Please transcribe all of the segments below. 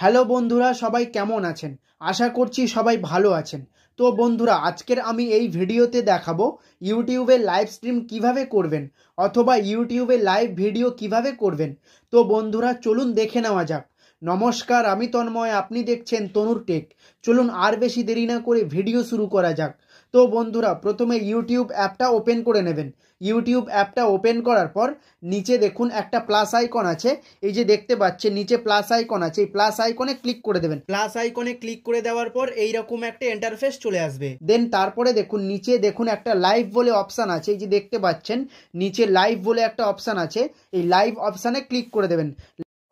Hello বন্ধুরা, সবাই কেমন আছেন? আশা করছি সবাই ভালো আছেন। তো বন্ধুরা, আজকের আমি এই ভিডিওতে দেখাবো ইউটিউবে লাইভ স্ট্রিম কিভাবে করবেন অথবা ইউটিউবে লাইভ ভিডিও কিভাবে করবেন। তো বন্ধুরা, চলুন দেখে নেওয়া যাক। নমস্কার, আমি তন্ময়, আপনি দেখছেন তনুর টেক। চলুন আর বেশি দেরি না করে ভিডিও শুরু করা যাক। তো বন্ধুরা, প্রথমে ইউটিউব অ্যাপটা ওপেন করে নেবেন। ইউটিউব অ্যাপটা ওপেন করার পর নিচে দেখুন একটা প্লাস আইকন আছে। এই যে দেখতে পাচ্ছেন নিচে প্লাস আইকন আছে, এই প্লাস আইকনে ক্লিক করে দেবেন। প্লাস আইকনে ক্লিক করে দেওয়ার পর এইরকম একটা ইন্টারফেস চলে আসবে। দেন তারপরে দেখুন নিচে দেখুন একটা লাইভ বলে অপশান আছে। এই যে দেখতে পাচ্ছেন নিচে লাইভ বলে একটা অপশান আছে, এই লাইভ অপশানে ক্লিক করে দেবেন।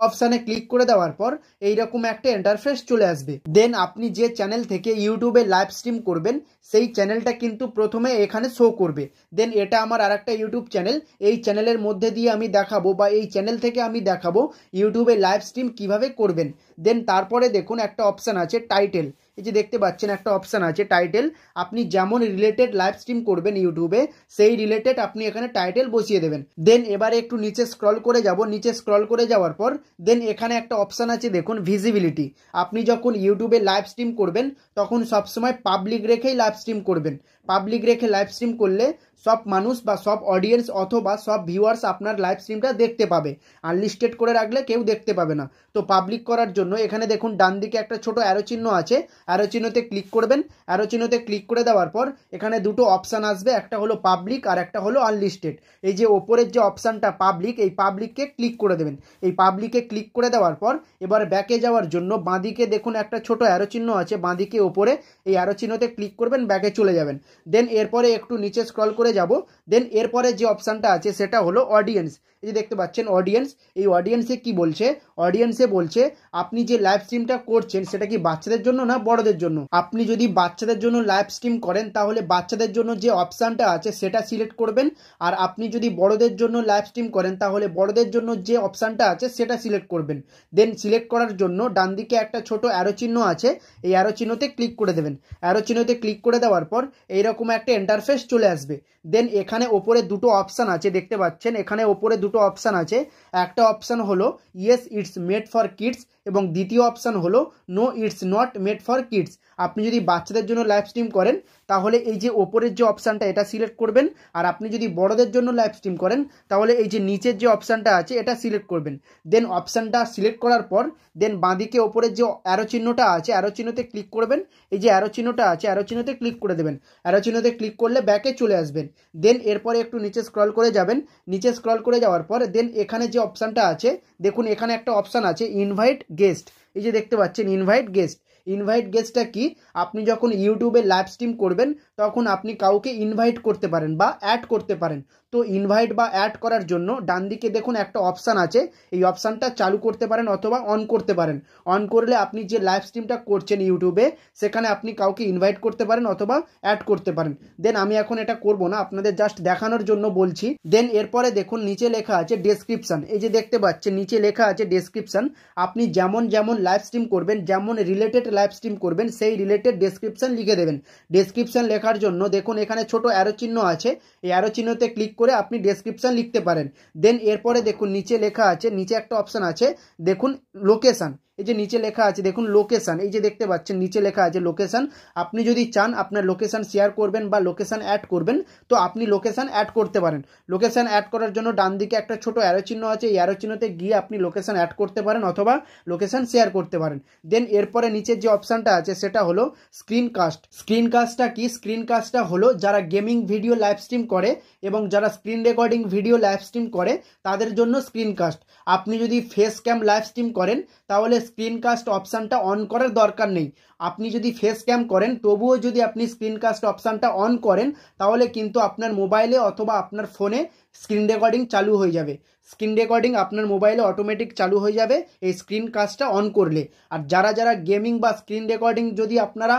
অপশানে ক্লিক করে দেওয়ার পর এইরকম একটা ইন্টারফেস চলে আসবে। দেন আপনি যে চ্যানেল থেকে ইউটিউবে লাইভ স্ট্রিম করবেন সেই চ্যানেলটা কিন্তু প্রথমে এখানে শো করবে। দেন এটা আমার আরেকটা ইউটিউব চ্যানেল, এই চ্যানেলের মধ্যে দিয়ে আমি দেখাবো বা এই চ্যানেল থেকে আমি দেখাবো ইউটিউবে লাইভ স্ট্রিম কিভাবে করবেন। দেন তারপরে দেখুন একটা অপশান আছে টাইটেল। এই যে দেখতে পাচ্ছেন একটা অপশান আছে টাইটেল। আপনি যেমন রিলেটেড লাইভ স্ট্রিম করবেন ইউটিউবে সেই রিলেটেড আপনি এখানে টাইটেল বসিয়ে দেবেন। দেন এবারে একটু নিচে স্ক্রল করে যাব। নিচে স্ক্রল করে যাওয়ার পর দেন এখানে একটা অপশান আছে দেখুন ভিজিবিলিটি। আপনি যখন ইউটিউবে লাইভ স্ট্রিম করবেন তখন সবসময় পাবলিক রেখেই লাইভ স্ট্রিম করবেন। পাবলিক রেখে লাইভ স্ট্রিম করলে সব মানুষ বা সব অডিয়েন্স অথবা সব ভিউয়ার্স আপনার লাইভ স্ট্রিমটা দেখতে পাবে। আনলিস্টেড করে রাখলে কেউ দেখতে পাবে না। তো পাবলিক করার জন্য এখানে দেখুন ডান দিকে একটা ছোট অ্যারো চিহ্ন আছে, অ্যারো চিহ্নতে ক্লিক করবেন। অ্যারো চিহ্নতে ক্লিক করে দেওয়ার পর এখানে দুটো অপশান আসবে, একটা হলো পাবলিক আর একটা হলো আনলিস্টেড। এই যে ওপরের যে অপশানটা পাবলিক, এই পাবলিককে ক্লিক করে দেবেন। এই পাবলিকে ক্লিক করে দেওয়ার পর এবার ব্যাকে যাওয়ার জন্য বাঁদিকে দেখুন একটা ছোট অ্যারো চিহ্ন আছে, বাঁদিকে ওপরে এই অ্যারো চিহ্নতে ক্লিক করবেন, ব্যাকে চলে যাবেন। দেন এরপরে একটু নিচে স্ক্রল করে যাব। দেন এরপরে যে অপশানটা আছে সেটা হলো অডিয়েন্স। এই যে দেখতে পাচ্ছেন অডিয়েন্স, এই অডিয়েন্সে কি বলছে? অডিয়েন্সে বলছে আপনি যে লাইভ স্ট্রিমটা করছেন সেটা কি বাচ্চাদের জন্য না বড়দের জন্য। আপনি যদি বাচ্চাদের জন্য লাইভ স্ট্রিম করেন তাহলে বাচ্চাদের জন্য যে অপশানটা আছে সেটা সিলেক্ট করবেন, আর আপনি যদি বড়দের জন্য লাইভ স্ট্রিম করেন তাহলে বড়দের জন্য যে অপশানটা আছে সেটা সিলেক্ট করবেন। দেন সিলেক্ট করার জন্য ডান দিকে একটা ছোট অ্যারো চিহ্ন আছে, এই অ্যারো চিহ্নতে ক্লিক করে দেবেন। অ্যারো চিহ্নতে ক্লিক করে দেওয়ার পর এইরকম একটা ইন্টারফেস চলে আসবে। দেন এখানে ওপরে দুটো অপশান আছে দেখতে পাচ্ছেন, এখানে ওপরে দুটো অপশান আছে। একটা অপশান হলো yes it's made for kids এবং দ্বিতীয় অপশান হলো no it's not made for kids. আপনি যদি বাচ্চাদের জন্য লাইভ স্ট্রিম করেন তাহলে এই যে ওপরের যে অপশানটা এটা সিলেক্ট করবেন, আর আপনি যদি বড়দের জন্য লাইভ স্ট্রিম করেন তাহলে এই যে নিচের যে অপশানটা আছে এটা সিলেক্ট করবেন। দেন অপশানটা সিলেক্ট করার পর দেন বাঁদিকে ওপরের যে অ্যারো চিহ্নটা আছে অ্যারো চিহ্নতে ক্লিক করবেন। এই যে অ্যারো চিহ্নটা আছে অ্যারো চিহ্নতে ক্লিক করে দেবেন। অ্যারো চিহ্নতে ক্লিক করলে ব্যাকে চলে আসবেন। দেন এরপরে একটু নিচে স্ক্রল করে যাবেন। নিচে স্ক্রল করে যাওয়ার পর দেন এখানে যে অপশানটা আছে দেখুন এখানে একটা অপশান আছে ইনভাইট গেস্ট। এই যে দেখতে পাচ্ছেন ইনভাইট গেস্ট। ইনভাইট গেস্টটা কি? আপনি যখন ইউটিউবে লাইভ স্ট্রিম করবেন তখন আপনি কাউকে ইনভাইট করতে পারেন বা অ্যাড করতে পারেন। তো ইনভাইট বা অ্যাড করার জন্য ডান দিকে দেখুন একটা অপশান আছে, এই অপশানটা চালু করতে পারেন অথবা অন করতে পারেন। অন করলে আপনি যে লাইভ স্ট্রিমটা করছেন ইউটিউবে সেখানে আপনি কাউকে ইনভাইট করতে পারেন অথবা অ্যাড করতে পারেন। দেন আমি এখন এটা করব না, আপনাদের জাস্ট দেখানোর জন্য বলছি। দেন এরপরে দেখুন নিচে লেখা আছে ডেসক্রিপশন। এই যে দেখতে পাচ্ছেন নিচে লেখা আছে ডেসক্রিপশন। আপনি যেমন যেমন লাইভ স্ট্রিম করবেন, যেমন রিলেটেড লাইভ স্ট্রিম করবেন সেই রিলেটেড ডেসক্রিপশন লিখে দেবেন। ডেসক্রিপশন লেখার জন্য দেখুন এখানে ছোট অ্যারো চিহ্ন আছে, এই অ্যারো চিহ্নতে ক্লিক করে আপনি ডেসক্রিপশন লিখতে পারেন। দেন এরপরে দেখুন নিচে লেখা আছে, নিচে একটা অপশন আছে দেখুন লোকেশন। এই যে নিচে লেখা আছে দেখুন লোকেশন। এই যে দেখতে পাচ্ছেন নিচে লেখা আছে লোকেশন। আপনি যদি চান আপনার লোকেশন শেয়ার করবেন বা লোকেশন অ্যাড করবেন তো আপনি লোকেশন অ্যাড করতে পারেন। লোকেশন অ্যাড করার জন্য ডান দিকে একটা ছোট অ্যারো চিহ্ন আছে, এই অ্যারো চিহ্নতে গিয়ে আপনি লোকেশন অ্যাড করতে পারেন অথবা লোকেশন শেয়ার করতে পারেন। দেন এরপরে নিচের যে অপশানটা আছে সেটা হলো স্ক্রিন কাস্ট। স্ক্রিন কাস্টটা কি? স্ক্রিন কাস্টটা হলো যারা গেমিং ভিডিও লাইভ স্ট্রিম করে এবং যারা screen recording video live stream করে তাদের জন্য স্ক্রিন কাস্ট। আপনি যদি ফেস ক্যাম লাইভ স্ট্রিম করেন তাহলে স্ক্রিন কাস্ট অপশানটা অন করার দরকার নেই। আপনি যদি ফেস ক্যাম করেন তবুও যদি আপনি স্ক্রিন কাস্ট অপশানটা অন করেন তাহলে কিন্তু আপনার মোবাইলে অথবা আপনার ফোনে স্ক্রিন রেকর্ডিং চালু হয়ে যাবে। স্ক্রিন রেকর্ডিং আপনার মোবাইলে অটোমেটিক চালু হয়ে যাবে এই স্ক্রিন কাস্টটা অন করলে। আর যারা যারা গেমিং বা স্ক্রিন রেকর্ডিং যদি আপনারা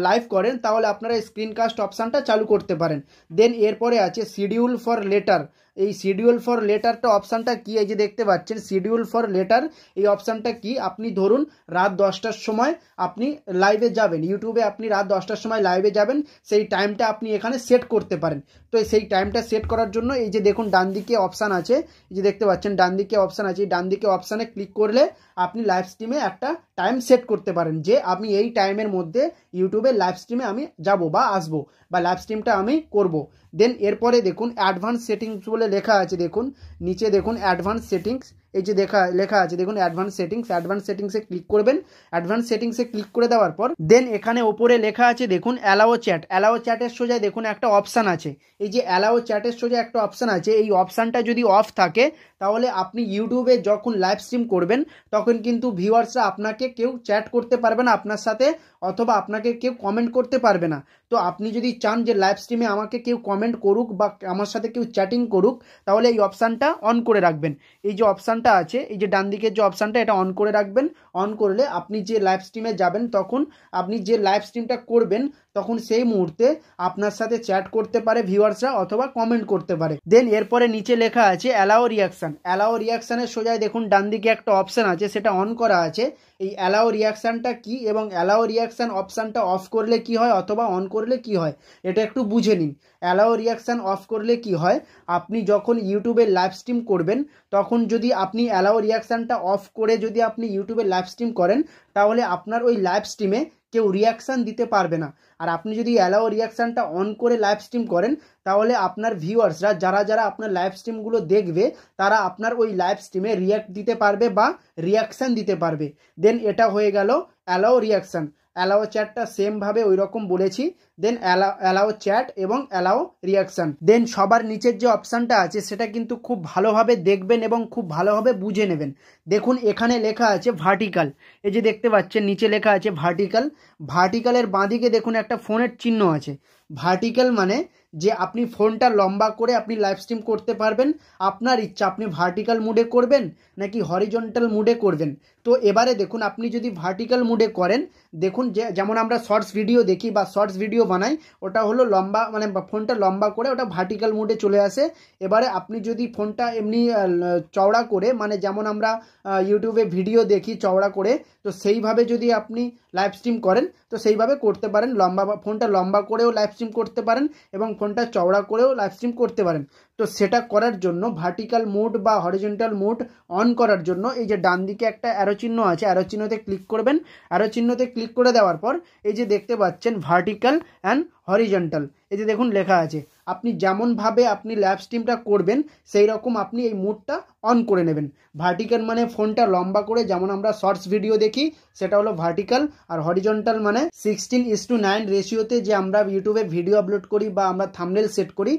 লাইভ করেন তাহলে আপনারা স্ক্রিন কাস্ট অপশানটা চালু করতে পারেন। দেন এরপরে আছে শিডিউল ফর লেটার। এই শিডিউল ফর লেটারটা অপশানটা কি? এই যে দেখতে পাচ্ছেন শিডিউল ফর লেটার, এই অপশানটা কি? আপনি ধরুন রাত 10টার সময় আপনি লাইভে যাবেন, ইউটিউবে আপনি রাত 10টার সময় লাইভে যাবেন, সেই টাইমটা আপনি এখানে সেট করতে পারেন। তো সেই টাইমটা সেট করার জন্য এই যে দেখুন ডান দিকে অপশান আছে, এই যে দেখতে পাচ্ছেন ডান দিকে অপশান আছে, ডান দিকে অপশানে ক্লিক করলে আপনি লাইভ স্ট্রিমে একটা টাইম সেট করতে পারেন যে আমি এই টাইমের মধ্যে ইউটিউবে লাইভ স্ট্রিমে আমি যাব বা আসবো বা লাইভ স্ট্রিমটা আমি করব। দেন এরপরে দেখুন অ্যাডভান্স সেটিংস বলে লেখা আছে, দেখুন নিচে দেখুন অ্যাডভান্স সেটিংস, এই যে লেখা আছে দেখুন অ্যাডভান্স সেটিংসে ক্লিক করবেন। অ্যাডভান্স সেটিংসে ক্লিক করে দেওয়ার পর দেন এখানে ওপরে লেখা আছে দেখুন অ্যালাও চ্যাটের সোজায় দেখুন একটা অপশান আছে, এই যে অ্যালাও চ্যাটের সোজা একটা অপশান আছে, এই অপশানটা যদি অফ থাকে তাহলে আপনি ইউটিউবে যখন লাইভ স্ট্রিম করবেন তখন কিন্তু ভিউয়ার্সরা আপনাকে কেউ চ্যাট করতে পারবে না আপনার সাথে, অথবা আপনাকে কেউ কমেন্ট করতে পারবে না। তো আপনি যদি চান যে লাইভ স্ট্রিমে আমাকে কেউ কমেন্ট করুক বা আমার সাথে কেউ চ্যাটিং করুক, তাহলে এই অপশানটা অন করে রাখবেন। এই যে অপশানটা আছে, এই যে ডান দিকের যে অপশানটা, এটা অন করে রাখবেন। অন করলে আপনি যে লাইভ স্ট্রিমে যাবেন তখন আপনি যে লাইভ স্ট্রিমটা করবেন তখন সেই মুহূর্তে আপনার সাথে চ্যাট করতে পারে ভিউয়ার্সরা অথবা কমেন্ট করতে পারে। দেন এরপরে নিচে লেখা আছে অ্যালাও রিয়াকশানের সোজায় দেখুন ডান দিকে একটা অপশান আছে, সেটা অন করা আছে। এই অ্যালাও রিয়াকশানটা কি এবং অ্যালাও রিয়াকশান অপশানটা অফ করলে কি হয় অথবা অন করলে কি হয় এটা একটু বুঝে নিন। অ্যালাও রিয়াকশান অফ করলে কি হয়, আপনি যখন ইউটিউবে লাইভ স্ট্রিম করবেন তখন যদি আপনি অ্যালাও রিয়াকশানটা অফ করে যদি আপনি ইউটিউবে লাইভ স্ট্রিম করেন তাহলে আপনার ওই লাইভ স্ট্রিমে কেউ রিয়াকশান দিতে পারবে না। আর আপনি যদি অ্যালাও রিয়াকশানটা অন করে লাইভ স্ট্রিম করেন তাহলে আপনার ভিউয়ার্সরা যারা আপনার লাইভ স্ট্রিমগুলো দেখবে তারা আপনার ওই লাইভ স্ট্রিমে রিয়াক্ট দিতে পারবে বা রিয়াকশান দিতে পারবে। দেন এটা হয়ে গেল অ্যালাও রিয়াকশান। অ্যালাও চ্যাটটা সেমভাবে ওই রকম বলেছি। দেন অ্যালাও চ্যাট এবং অ্যালাও রিয়াকশান। দেন সবার নিচের যে অপশানটা আছে সেটা কিন্তু খুব ভালোভাবে দেখবেন এবং খুব ভালোভাবে বুঝে নেবেন। দেখুন এখানে লেখা আছে ভার্টিক্যাল, এই যে দেখতে পাচ্ছেন নিচে লেখা আছে ভার্টিক্যালের বাঁদিকে দেখুন একটা ফোনের চিহ্ন আছে। ভার্টিক্যাল মানে যে আপনি ফোনটা লম্বা করে আপনি লাইভ স্ট্রিম করতে পারবেন, আপনার ইচ্ছা আপনি ভার্টিক্যাল মুডে করবেন নাকি হরিজন্টাল মুডে করবেন। তো এবারে দেখুন আপনি যদি ভার্টিক্যাল মুডে করেন, দেখুন যে যেমন আমরা শর্টস ভিডিও দেখি বা শর্টস ভিডিও বানাই, ওটা হলো লম্বা মানে ফোনটা লম্বা করে ওটা ভার্টিক্যাল মুডে চলে আসে। এবারে আপনি যদি ফোনটা এমনি চওড়া করে মানে যেমন আমরা ইউটিউবে ভিডিও দেখি চওড়া করে, তো সেইভাবে যদি আপনি লাইভ স্ট্রিম করেন তো সেইভাবে করতে পারেন, ফোনটা লম্বা করেও লাইভ স্ট্রিম করতে পারেন এবং ফোনটা চওড়া করেও লাইভ স্ট্রিম করতে পারেন। তো সেটা করার জন্য ভার্টিক্যাল মুড বা হরিজন্টাল মুড অন করার জন্য এই যে ডান দিকে একটা অ্যারো চিহ্ন আছে, অ্যারো চিহ্নতে ক্লিক করবেন। অ্যারো চিহ্নতে ক্লিক করে দেওয়ার পর এই যে দেখতে পাচ্ছেন ভার্টিক্যাল অ্যান্ড হরিজন্টাল, এই যে দেখুন লেখা আছে। আপনি যেমনভাবে আপনি লাইভ স্ট্রিমটা করবেন সেই রকম আপনি এই মুডটা অন করে নেবেন। ভার্টিক্যাল মানে ফোনটা লম্বা করে যেমন আমরা শর্টস ভিডিও দেখি সেটা হলো ভার্টিক্যাল, আর হরিজন্টাল মানে 16:9 রেশিওতে যে আমরা ইউটিউবে ভিডিও আপলোড করি বা আমরা থাম্বনেল সেট করি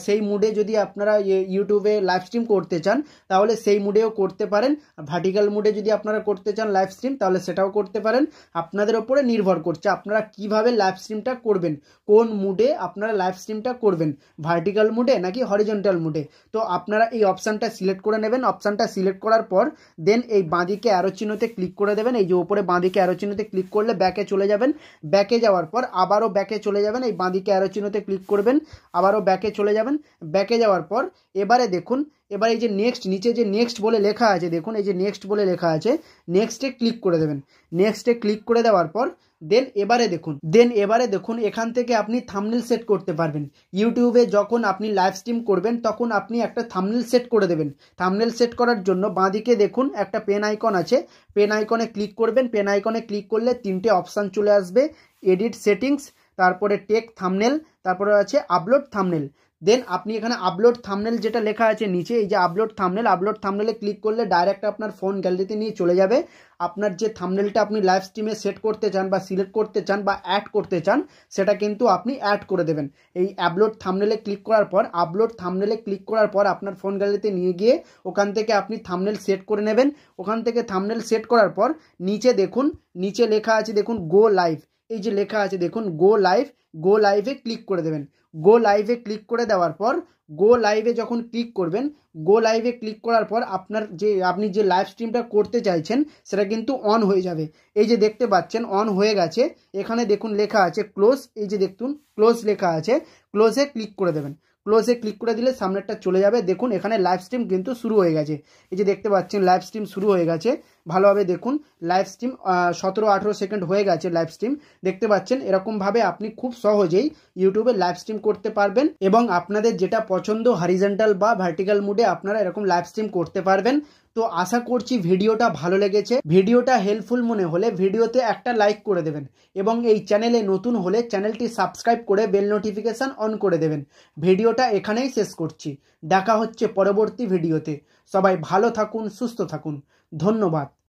সেই মুডে যদি আপনারা ইউটিউবে লাইভ স্ট্রিম করতে চান তাহলে সেই মুডেও করতে পারেন। ভার্টিক্যাল মুডে যদি আপনারা করতে চান লাইভ স্ট্রিম তাহলে সেটাও করতে পারেন। আপনাদের ওপরে নির্ভর করছে আপনারা কিভাবে লাইভ স্ট্রিমটা করবেন, কোন মুডে আপনারা লাইভ স্ট্রিমটা করবেন, ভার্টিক্যাল মুডে নাকি হরিজন্টাল মুডে। তো আপনারা এই অপশানটা সিলেক্ট করে নেবেন। অপশানটা সিলেক্ট করার পর দেন এই বাঁদিকে অ্যারো চিহ্নতে ক্লিক করে দেবেন। এই যে উপরে বাঁদিকে অ্যারো চিহ্নতে ক্লিক করলে ব্যাকে চলে যাবেন। ব্যাকে যাওয়ার পর আবারও ব্যাকে চলে যাবেন, এই বাঁদিকে অ্যারো চিহ্নতে ক্লিক করবেন, আবারও ব্যাকে চলে যাবেন। ব্যাকে যাওয়ার পর এবারে দেখুন, এবার এই যে নেক্সট নিচে যে নেক্সট বলে লেখা আছে দেখুন, এই যে নেক্সট বলে লেখা আছে, নেক্সটে ক্লিক করে দেবেন। নেক্সটে ক্লিক করে দেওয়ার পর দেন এবারে দেখুন এখান থেকে আপনি থাম্বনেল সেট করতে পারবেন। ইউটিউবে যখন আপনি লাইভ স্ট্রিম করবেন তখন আপনি একটা থাম্বনেল সেট করে দেবেন। থাম্বনেল সেট করার জন্য বাঁদিকে দেখুন একটা পেন আইকন আছে, পেন আইকনে ক্লিক করবেন। পেন আইকনে ক্লিক করলে তিনটে অপশান চলে আসবে, এডিট সেটিংস, তারপরে টেক থাম্বনেল, তারপরে আছে আপলোড থাম্বনেল। দেন আপনি এখানে আপলোড থাম্বনেল যেটা লেখা আছে নিচে, এই যে আপলোড থাম্বনেলে ক্লিক করলে ডাইরেক্ট আপনার ফোন গ্যালারিতে নিয়ে চলে যাবে। আপনার যে থাম্বনেলটা আপনি লাইভ স্ট্রিমে সেট করতে চান বা সিলেক্ট করতে চান বা অ্যাড করতে চান সেটা কিন্তু আপনি অ্যাড করে দেবেন। এই আপলোড থাম্বনেলে ক্লিক করার পর আপনার ফোন গ্যালারিতে নিয়ে গিয়ে ওখান থেকে আপনি থাম্বনেল সেট করে নেবেন। ওখান থেকে থাম্বনেল সেট করার পর নিচে দেখুন, নিচে লেখা আছে দেখুন গো লাইভ, এই যে লেখা আছে দেখুন গো লাইভে ক্লিক করে দেবেন। গো লাইভে ক্লিক করে দেওয়ার পর গো লাইভে যখন ক্লিক করবেন, গো লাইভে ক্লিক করার পর আপনি যে লাইভ স্ট্রিমটা করতে চাইছেন সেটা কিন্তু অন হয়ে যাবে। এই যে দেখতে পাচ্ছেন অন হয়ে গেছে। এখানে দেখুন লেখা আছে ক্লোজ, এই যে দেখুন ক্লোজ লেখা আছে, ক্লোজে ক্লিক করে দেবেন। ক্লোজে ক্লিক করে দিলে সামনেরটা চলে যাবে। দেখুন এখানে লাইভ স্ট্রিম কিন্তু শুরু হয়ে গেছে, এই যে দেখতে পাচ্ছেন লাইভ স্ট্রিম শুরু হয়ে গেছে। ভালোভাবে দেখুন লাইভ স্ট্রিম 17-18 সেকেন্ড হয়ে গেছে লাইভ স্ট্রিম, দেখতে পাচ্ছেন। এরকমভাবে আপনি খুব সহজেই ইউটিউবে লাইভ স্ট্রিম করতে পারবেন এবং আপনাদের যেটা পছন্দ হরিজন্টাল বা ভার্টিক্যাল মুডে আপনারা এরকম লাইভ স্ট্রিম করতে পারবেন। তো আশা করছি ভিডিওটা ভালো লেগেছে। ভিডিওটা হেল্পফুল মনে হলে ভিডিওতে একটা লাইক করে দেবেন এবং এই চ্যানেলে নতুন হলে চ্যানেলটি সাবস্ক্রাইব করে বেল নোটিফিকেশান অন করে দেবেন। ভিডিওটা এখানেই শেষ করছি। দেখা হচ্ছে পরবর্তী ভিডিওতে। সবাই ভালো থাকুন, সুস্থ থাকুন। ধন্যবাদ।